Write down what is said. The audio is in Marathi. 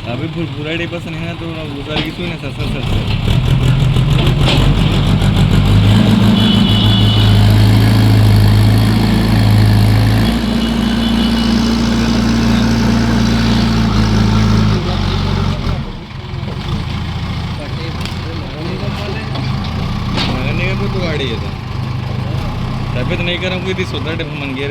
अभी बुराड़ी पसंद है ना तो बुराड़ी की सुने सर सर सर तू गाडी येतं तब्येत नाही करा कोई ती स्वतः मन गेर